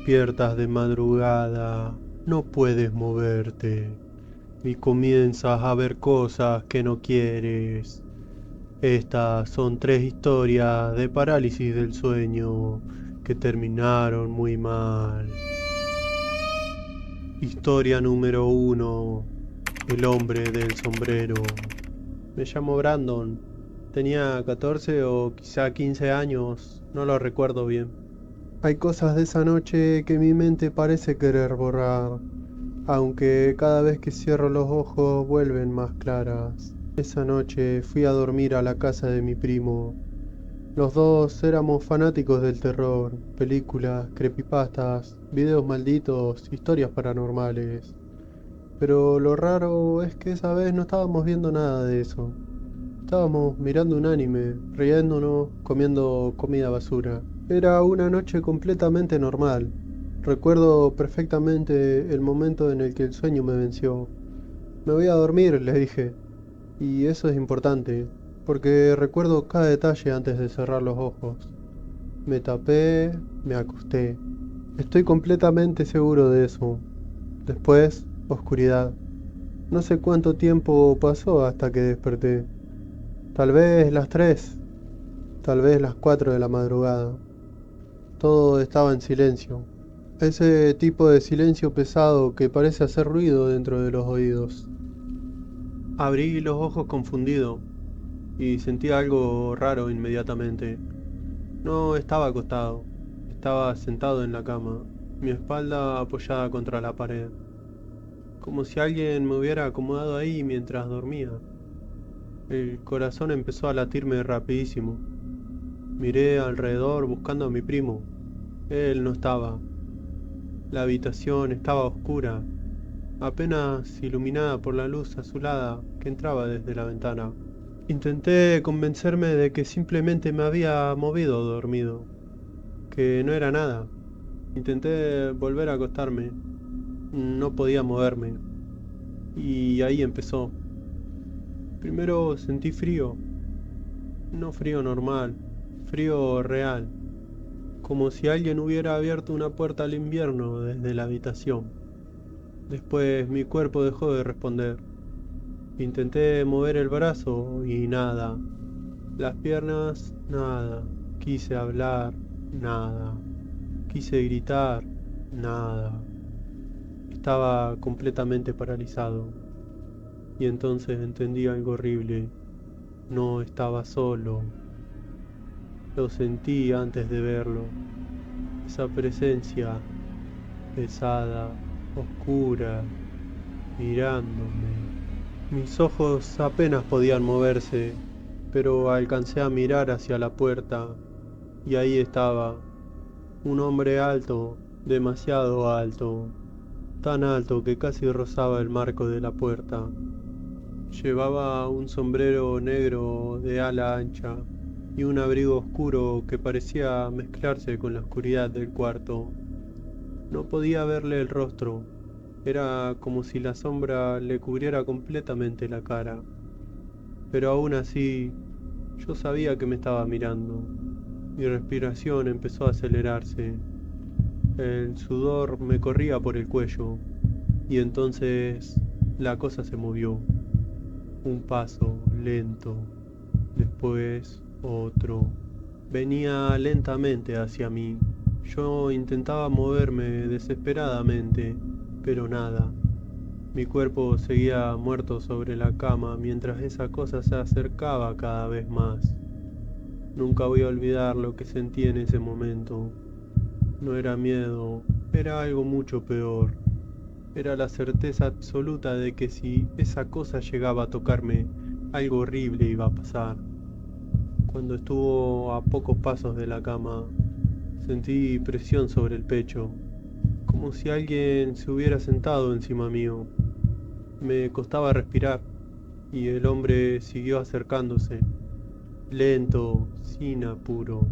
despiertas de madrugada, no puedes moverte y comienzas a ver cosas que no quieres. Estas son 3 historias de parálisis del sueño que terminaron muy mal. Historia número 1. El hombre del sombrero. Me llamo Brandon. Tenía 14 o quizá 15 años, no lo recuerdo bien. Hay cosas de esa noche que mi mente parece querer borrar, aunque cada vez que cierro los ojos vuelven más claras. Esa noche fui a dormir a la casa de mi primo. Los dos éramos fanáticos del terror, películas, creepypastas, videos malditos, historias paranormales. Pero lo raro es que esa vez no estábamos viendo nada de eso. Estábamos mirando un anime, riéndonos, comiendo comida basura. Era una noche completamente normal. Recuerdo perfectamente el momento en el que el sueño me venció. Me voy a dormir, le dije. Y eso es importante, porque recuerdo cada detalle antes de cerrar los ojos. Me tapé, me acosté. Estoy completamente seguro de eso. Después, oscuridad. No sé cuánto tiempo pasó hasta que desperté. Tal vez las 3, tal vez las 4 de la madrugada. Todo estaba en silencio. Ese tipo de silencio pesado que parece hacer ruido dentro de los oídos. Abrí los ojos confundido y sentí algo raro inmediatamente. No estaba acostado, estaba sentado en la cama, mi espalda apoyada contra la pared, como si alguien me hubiera acomodado ahí mientras dormía. El corazón empezó a latirme rapidísimo. Miré alrededor buscando a mi primo. Él no estaba. La habitación estaba oscura, apenas iluminada por la luz azulada que entraba desde la ventana. Intenté convencerme de que simplemente me había movido dormido, que no era nada. Intenté volver a acostarme. No podía moverme. Y ahí empezó. Primero sentí frío. No frío normal, frío real. Como si alguien hubiera abierto una puerta al invierno desde la habitación. Después mi cuerpo dejó de responder. Intenté mover el brazo y nada. Las piernas, nada. Quise hablar, nada. Quise gritar, nada. Estaba completamente paralizado. Y entonces entendí algo horrible. No estaba solo. Lo sentí antes de verlo. Esa presencia pesada, oscura, mirándome. Mis ojos apenas podían moverse, pero alcancé a mirar hacia la puerta y ahí estaba, un hombre alto, demasiado alto, tan alto que casi rozaba el marco de la puerta. Llevaba un sombrero negro de ala ancha y un abrigo oscuro que parecía mezclarse con la oscuridad del cuarto. No podía verle el rostro, era como si la sombra le cubriera completamente la cara. Pero aún así, yo sabía que me estaba mirando. Mi respiración empezó a acelerarse. El sudor me corría por el cuello. Y entonces la cosa se movió. Un paso lento, después otro. Venía lentamente hacia mí. Yo intentaba moverme desesperadamente, pero nada. Mi cuerpo seguía muerto sobre la cama mientras esa cosa se acercaba cada vez más. Nunca voy a olvidar lo que sentí en ese momento. No era miedo, era algo mucho peor. Era la certeza absoluta de que si esa cosa llegaba a tocarme, algo horrible iba a pasar. Cuando estuvo a pocos pasos de la cama, sentí presión sobre el pecho, como si alguien se hubiera sentado encima mío. Me costaba respirar y el hombre siguió acercándose, lento, sin apuro,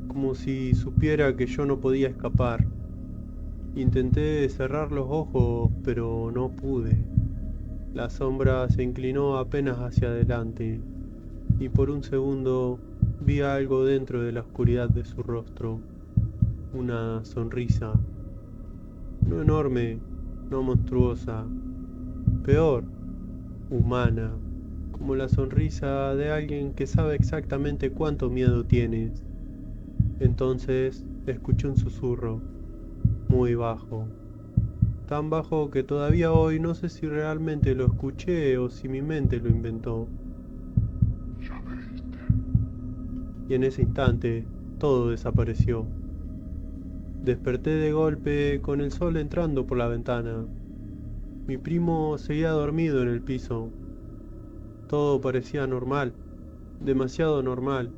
como si supiera que yo no podía escapar. Intenté cerrar los ojos, pero no pude. La sombra se inclinó apenas hacia adelante, y por un segundo vi algo dentro de la oscuridad de su rostro, una sonrisa. no enorme, no monstruosa, peor, humana, como la sonrisa de alguien que sabe exactamente cuánto miedo tienes. Entonces escuché un susurro, muy bajo, tan bajo que todavía hoy no sé si realmente lo escuché o si mi mente lo inventó. Y en ese instante todo desapareció. Desperté de golpe con el sol entrando por la ventana. Mi primo seguía dormido en el piso. Todo parecía normal, demasiado normal.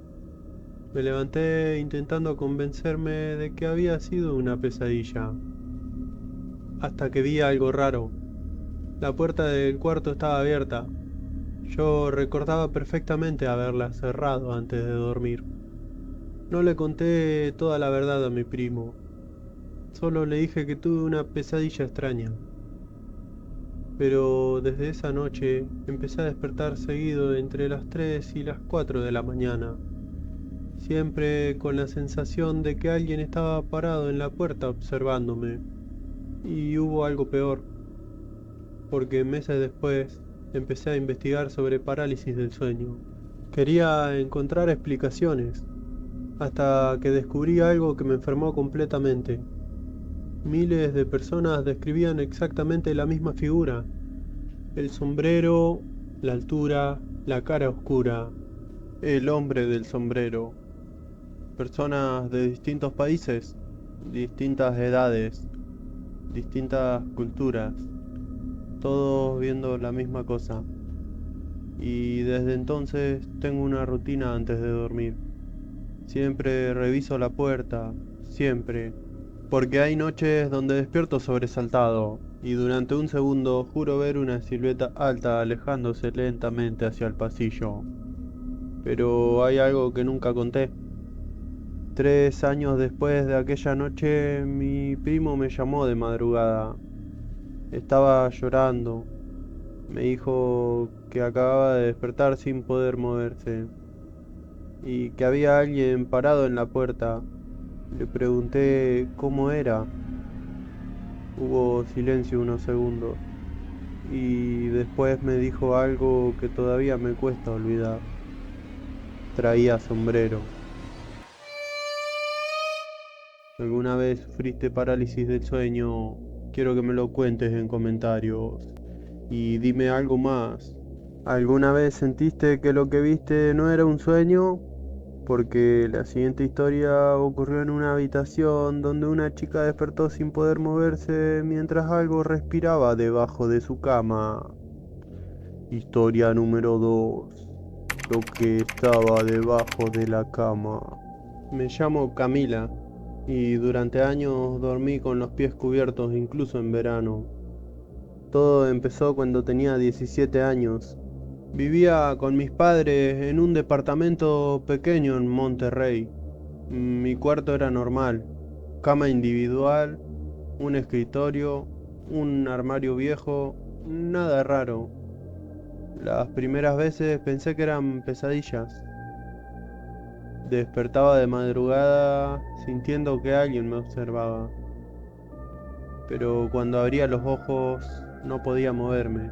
Me levanté intentando convencerme de que había sido una pesadilla, hasta que vi algo raro. La puerta del cuarto estaba abierta. Yo recordaba perfectamente haberla cerrado antes de dormir. No le conté toda la verdad a mi primo, solo le dije que tuve una pesadilla extraña. Pero desde esa noche empecé a despertar seguido entre las 3 y las 4 de la mañana, siempre con la sensación de que alguien estaba parado en la puerta observándome. Y hubo algo peor, porque meses después empecé a investigar sobre parálisis del sueño. Quería encontrar explicaciones, hasta que descubrí algo que me enfermó completamente. Miles de personas describían exactamente la misma figura: el sombrero, la altura, la cara oscura, el hombre del sombrero. Personas de distintos países, distintas edades, distintas culturas, todos viendo la misma cosa. Y desde entonces tengo una rutina antes de dormir. Siempre reviso la puerta, siempre, porque hay noches donde despierto sobresaltado y durante un segundo juro ver una silueta alta alejándose lentamente hacia el pasillo. Pero hay algo que nunca conté. 3 años después de aquella noche, mi primo me llamó de madrugada. Estaba llorando. Me dijo que acababa de despertar sin poder moverse y que había alguien parado en la puerta. Le pregunté cómo era. Hubo silencio unos segundos y después me dijo algo que todavía me cuesta olvidar. Traía sombrero. ¿Alguna vez sufriste parálisis del sueño? Quiero que me lo cuentes en comentarios. Y dime algo más. ¿Alguna vez sentiste que lo que viste no era un sueño? Porque la siguiente historia ocurrió en una habitación donde una chica despertó sin poder moverse mientras algo respiraba debajo de su cama. Historia número 2. Lo que estaba debajo de la cama. Me llamo Camila y durante años dormí con los pies cubiertos incluso en verano. Todo empezó cuando tenía 17 años. Vivía con mis padres en un departamento pequeño en Monterrey. Mi cuarto era normal: cama individual, un escritorio, un armario viejo, nada raro. Las primeras veces pensé que eran pesadillas. Despertaba de madrugada sintiendo que alguien me observaba, pero cuando abría los ojos no podía moverme,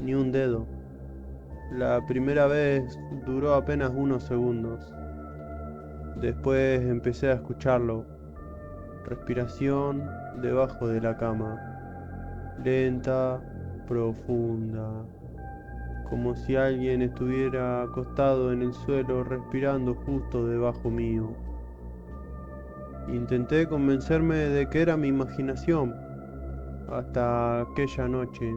ni un dedo. La primera vez duró apenas unos segundos. Después empecé a escucharlo: respiración debajo de la cama, lenta, profunda, como si alguien estuviera acostado en el suelo respirando justo debajo mío. Intenté convencerme de que era mi imaginación, hasta aquella noche.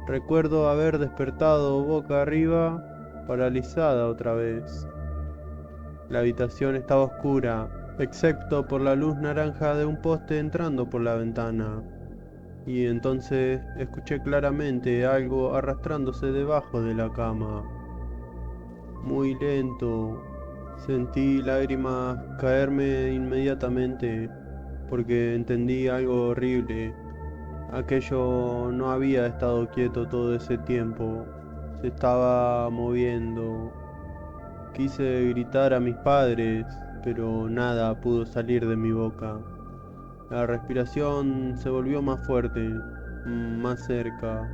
Recuerdo haber despertado boca arriba, paralizada otra vez. La habitación estaba oscura, excepto por la luz naranja de un poste entrando por la ventana. Y entonces escuché claramente algo arrastrándose debajo de la cama. Muy lento. Sentí lágrimas caerme inmediatamente porque entendí algo horrible. Aquello no había estado quieto todo ese tiempo. Se estaba moviendo. Quise gritar a mis padres, pero nada pudo salir de mi boca. La respiración se volvió más fuerte, más cerca,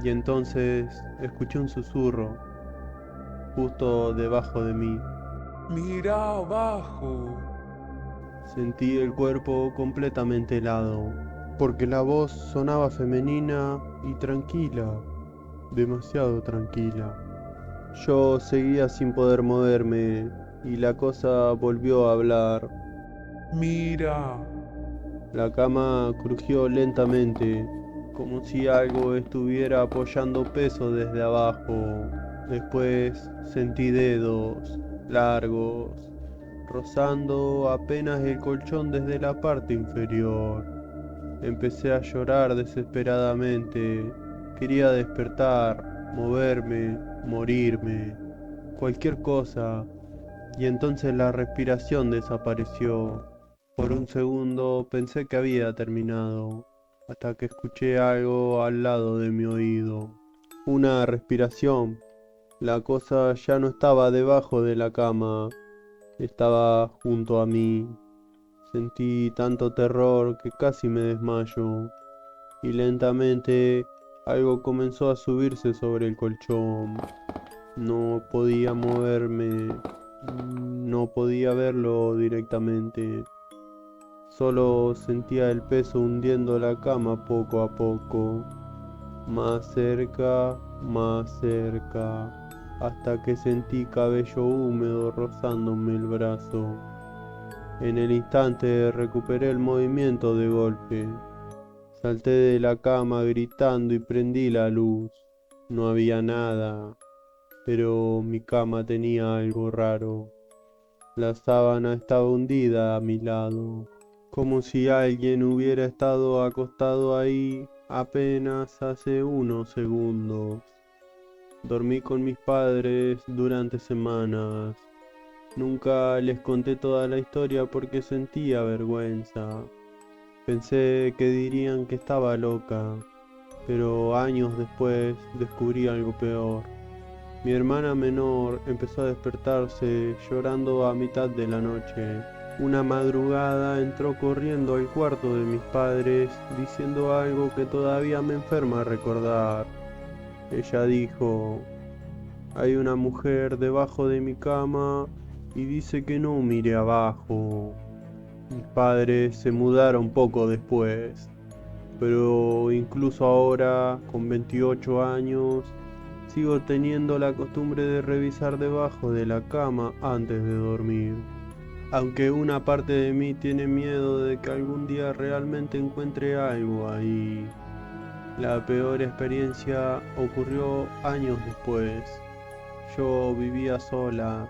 y entonces escuché un susurro justo debajo de mí. Mira abajo. Sentí el cuerpo completamente helado, porque la voz sonaba femenina y tranquila, demasiado tranquila. Yo seguía sin poder moverme y la cosa volvió a hablar. Mira. La cama crujió lentamente, como si algo estuviera apoyando peso desde abajo. Después sentí dedos largos, rozando apenas el colchón desde la parte inferior. Empecé a llorar desesperadamente. Quería despertar, moverme, morirme, cualquier cosa. Y entonces la respiración desapareció. Por un segundo pensé que había terminado, hasta que escuché algo al lado de mi oído. Una respiración. La cosa ya no estaba debajo de la cama, estaba junto a mí. Sentí tanto terror que casi me desmayo, y lentamente algo comenzó a subirse sobre el colchón. No podía moverme, no podía verlo directamente. Solo sentía el peso hundiendo la cama poco a poco, más cerca, hasta que sentí cabello húmedo rozándome el brazo. En el instante recuperé el movimiento de golpe. Salté de la cama gritando y prendí la luz. No había nada, pero mi cama tenía algo raro. La sábana estaba hundida a mi lado, como si alguien hubiera estado acostado ahí apenas hace unos segundos. Dormí con mis padres durante semanas. Nunca les conté toda la historia porque sentía vergüenza. Pensé que dirían que estaba loca, pero años después descubrí algo peor. Mi hermana menor empezó a despertarse llorando a mitad de la noche. Una madrugada entró corriendo al cuarto de mis padres diciendo algo que todavía me enferma recordar. Ella dijo, hay una mujer debajo de mi cama y dice que no mire abajo. Mis padres se mudaron poco después, pero incluso ahora, con 28 años, sigo teniendo la costumbre de revisar debajo de la cama antes de dormir. Aunque una parte de mí tiene miedo de que algún día realmente encuentre algo ahí. La peor experiencia ocurrió años después. Yo vivía sola,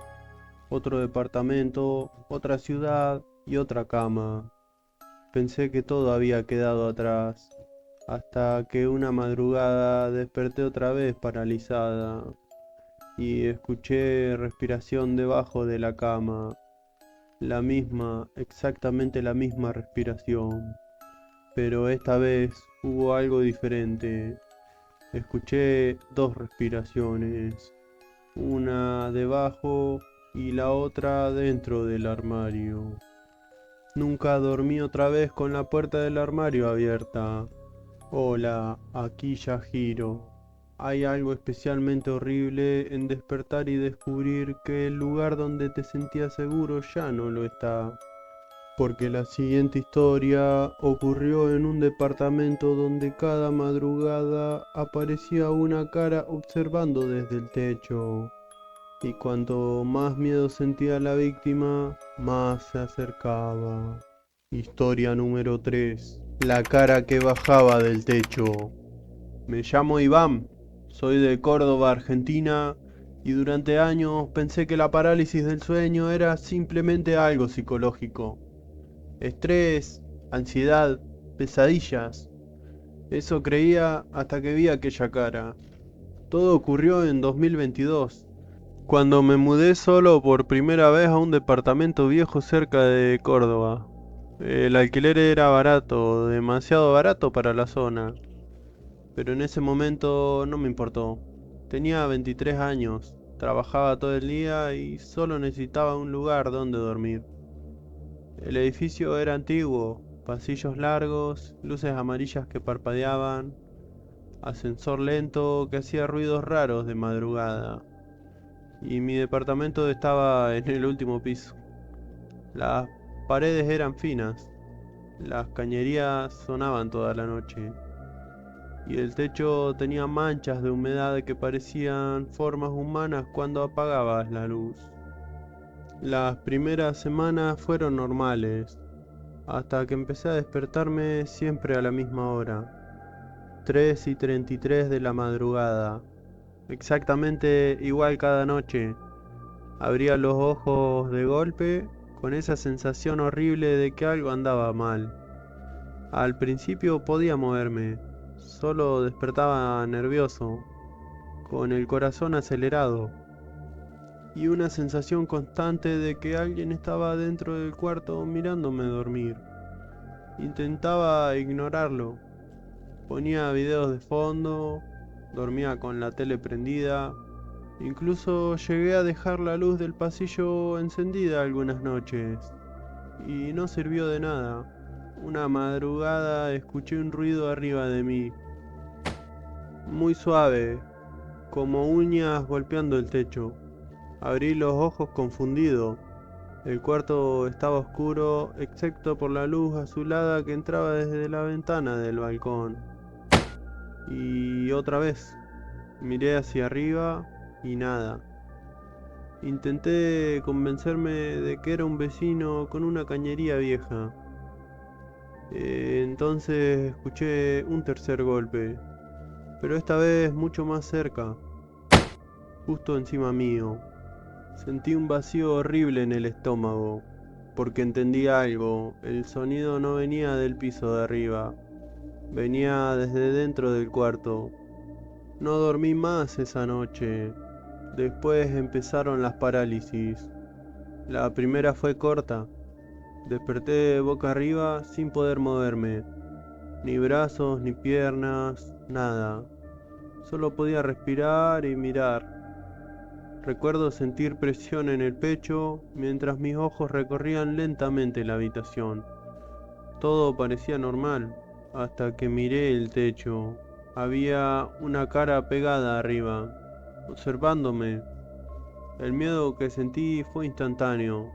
otro departamento, otra ciudad y otra cama. Pensé que todo había quedado atrás, hasta que una madrugada desperté otra vez paralizada y escuché respiración debajo de la cama, la misma, exactamente la misma respiración, pero esta vez hubo algo diferente. Escuché dos respiraciones, una debajo y la otra dentro del armario. Nunca dormí otra vez con la puerta del armario abierta. Hola, aquí Yajiro. Hay algo especialmente horrible en despertar y descubrir que el lugar donde te sentías seguro ya no lo está. Porque la siguiente historia ocurrió en un departamento donde cada madrugada aparecía una cara observando desde el techo. Y cuanto más miedo sentía la víctima, más se acercaba. Historia número 3. La cara que bajaba del techo. Me llamo Iván, soy de Córdoba, Argentina, y durante años pensé que la parálisis del sueño era simplemente algo psicológico. Estrés, ansiedad, pesadillas. Eso creía hasta que vi aquella cara. Todo ocurrió en 2022, cuando me mudé solo por primera vez a un departamento viejo cerca de Córdoba. El alquiler era barato, demasiado barato para la zona, pero en ese momento no me importó. Tenía 23 años, trabajaba todo el día y solo necesitaba un lugar donde dormir. El edificio era antiguo, Pasillos largos, luces amarillas que parpadeaban, ascensor lento que hacía ruidos raros de madrugada. Y mi departamento estaba en el último piso. Las paredes eran finas, las cañerías sonaban toda la noche, y el techo tenía manchas de humedad que parecían formas humanas cuando apagabas la luz. Las primeras semanas fueron normales, hasta que empecé a despertarme siempre a la misma hora, 3:33 de la madrugada, exactamente igual cada noche. Abría los ojos de golpe con esa sensación horrible de que algo andaba mal. Al principio podía moverme, solo despertaba nervioso, con el corazón acelerado, y una sensación constante de que alguien estaba dentro del cuarto mirándome dormir. Intentaba ignorarlo, ponía videos de fondo, dormía con la tele prendida, incluso llegué a dejar la luz del pasillo encendida algunas noches, y no sirvió de nada. Una madrugada escuché un ruido arriba de mí, muy suave, como uñas golpeando el techo. Abrí los ojos confundido. El cuarto estaba oscuro, excepto por la luz azulada que entraba desde la ventana del balcón. Y otra vez, miré hacia arriba y nada. Intenté convencerme de que era un vecino con una cañería vieja. Entonces escuché un tercer golpe, pero esta vez mucho más cerca, justo encima mío. Sentí un vacío horrible en el estómago, porque entendí algo. El sonido no venía del piso de arriba, venía desde dentro del cuarto. No dormí más esa noche. Después empezaron las parálisis. La primera fue corta. Desperté boca arriba sin poder moverme. Ni brazos, ni piernas, nada. Solo podía respirar y mirar. Recuerdo sentir presión en el pecho mientras mis ojos recorrían lentamente la habitación. Todo parecía normal, hasta que miré el techo. Había una cara pegada arriba, observándome. El miedo que sentí fue instantáneo,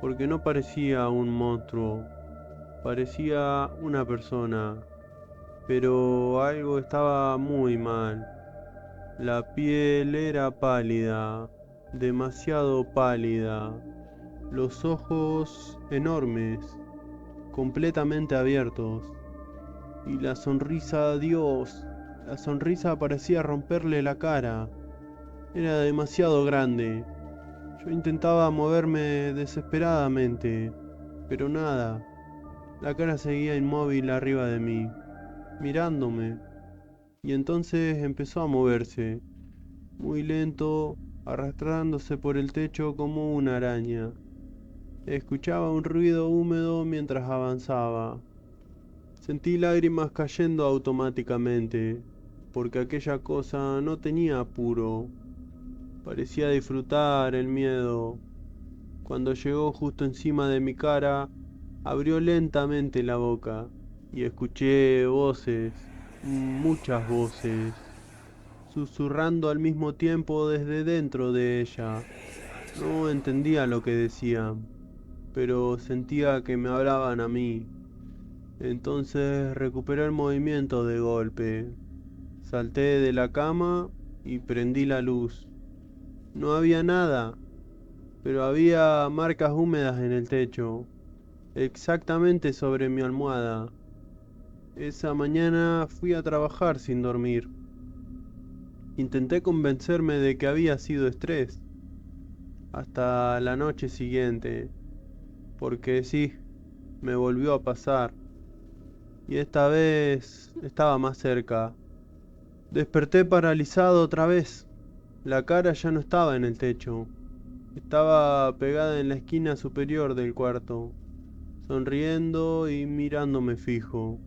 porque no parecía un monstruo, parecía una persona. Pero algo estaba muy mal. La piel era pálida, demasiado pálida. Los ojos enormes, completamente abiertos. Y la sonrisa, Dios, la sonrisa parecía romperle la cara. Era demasiado grande. Yo intentaba moverme desesperadamente, pero nada. La cara seguía inmóvil arriba de mí, mirándome. Y entonces empezó a moverse, muy lento, arrastrándose por el techo como una araña. Escuchaba un ruido húmedo mientras avanzaba. Sentí lágrimas cayendo automáticamente, porque aquella cosa no tenía apuro. Parecía disfrutar el miedo. Cuando llegó justo encima de mi cara, abrió lentamente la boca y escuché voces, muchas voces, susurrando al mismo tiempo desde dentro de ella. No entendía lo que decían, pero sentía que me hablaban a mí. Entonces recuperé el movimiento de golpe. Salté de la cama y prendí la luz. No había nada, pero había marcas húmedas en el techo, exactamente sobre mi almohada. Esa mañana fui a trabajar sin dormir. Intenté convencerme de que había sido estrés, hasta la noche siguiente, porque sí, me volvió a pasar, y esta vez estaba más cerca. Desperté paralizado otra vez. La cara ya no estaba en el techo, estaba pegada en la esquina superior del cuarto, sonriendo y mirándome fijo.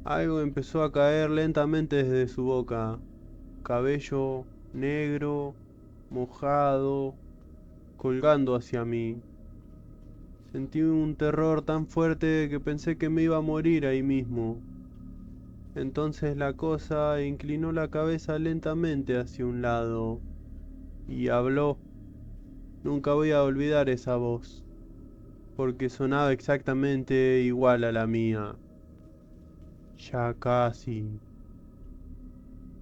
Algo empezó a caer lentamente desde su boca, cabello negro, mojado, colgando hacia mí. Sentí un terror tan fuerte que pensé que me iba a morir ahí mismo. Entonces la cosa inclinó la cabeza lentamente hacia un lado y habló. Nunca voy a olvidar esa voz, porque sonaba exactamente igual a la mía. Ya casi.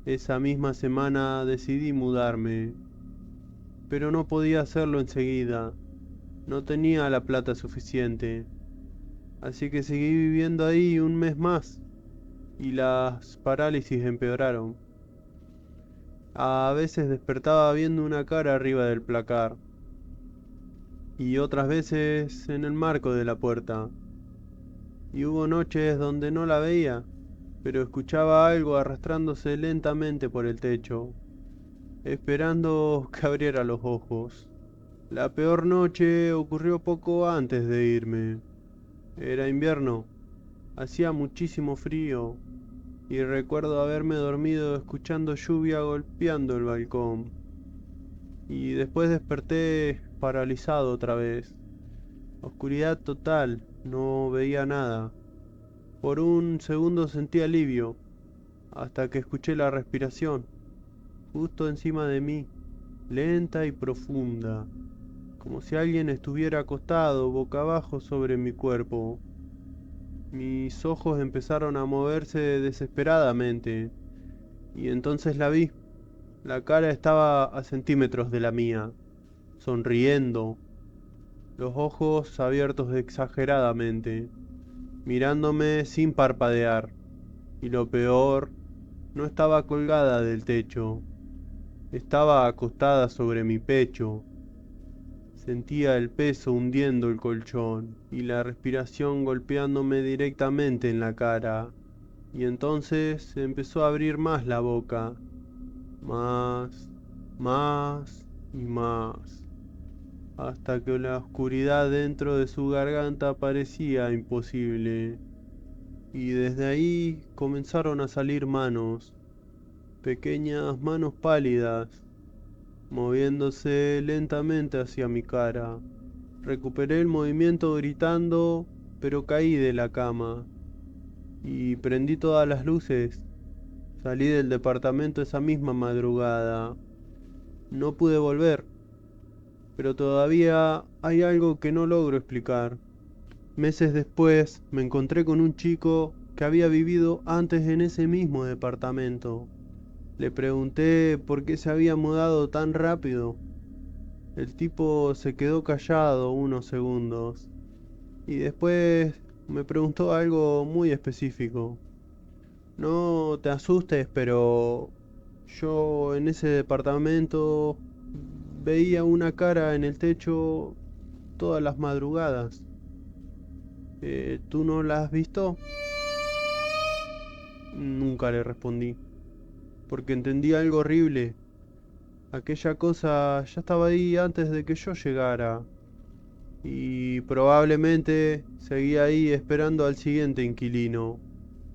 Esa misma semana decidí mudarme, pero no podía hacerlo enseguida. No tenía la plata suficiente, así que seguí viviendo ahí un mes más y las parálisis empeoraron. A veces despertaba viendo una cara arriba del placar y otras veces en el marco de la puerta. Y hubo noches donde no la veía, pero escuchaba algo arrastrándose lentamente por el techo, esperando que abriera los ojos. La peor noche ocurrió poco antes de irme. Era invierno, hacía muchísimo frío y recuerdo haberme dormido escuchando lluvia golpeando el balcón. Y después desperté paralizado otra vez. Oscuridad total, no veía nada. Por un segundo sentí alivio, hasta que escuché la respiración, justo encima de mí, lenta y profunda, como si alguien estuviera acostado boca abajo sobre mi cuerpo. Mis ojos empezaron a moverse desesperadamente, y entonces la vi. La cara estaba a centímetros de la mía, sonriendo, los ojos abiertos exageradamente, mirándome sin parpadear. Y lo peor, no estaba colgada del techo, estaba acostada sobre mi pecho. Sentía el peso hundiendo el colchón y la respiración golpeándome directamente en la cara. Y entonces empezó a abrir más la boca, más, más y más, hasta que la oscuridad dentro de su garganta parecía imposible. Y desde ahí comenzaron a salir manos, pequeñas manos pálidas, moviéndose lentamente hacia mi cara. Recuperé el movimiento gritando, pero caí de la cama y prendí todas las luces. Salí del departamento esa misma madrugada. No pude volver, pero todavía hay algo que no logro explicar. Meses después me encontré con un chico que había vivido antes en ese mismo departamento. Le pregunté por qué se había mudado tan rápido. El tipo se quedó callado unos segundos y después me preguntó algo muy específico. No te asustes, pero yo en ese departamento veía una cara en el techo todas las madrugadas. ¿Tú no la has visto? Nunca le respondí, porque entendí algo horrible. Aquella cosa ya estaba ahí antes de que yo llegara. Y probablemente seguía ahí esperando al siguiente inquilino.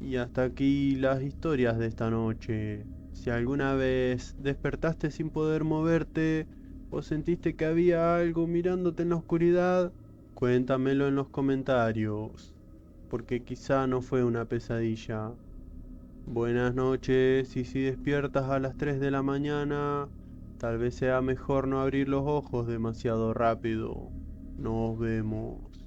Y hasta aquí las historias de esta noche. Si alguna vez despertaste sin poder moverte o sentiste que había algo mirándote en la oscuridad, cuéntamelo en los comentarios, porque quizá no fue una pesadilla. Buenas noches, y si despiertas a las 3 de la mañana, tal vez sea mejor no abrir los ojos demasiado rápido. Nos vemos.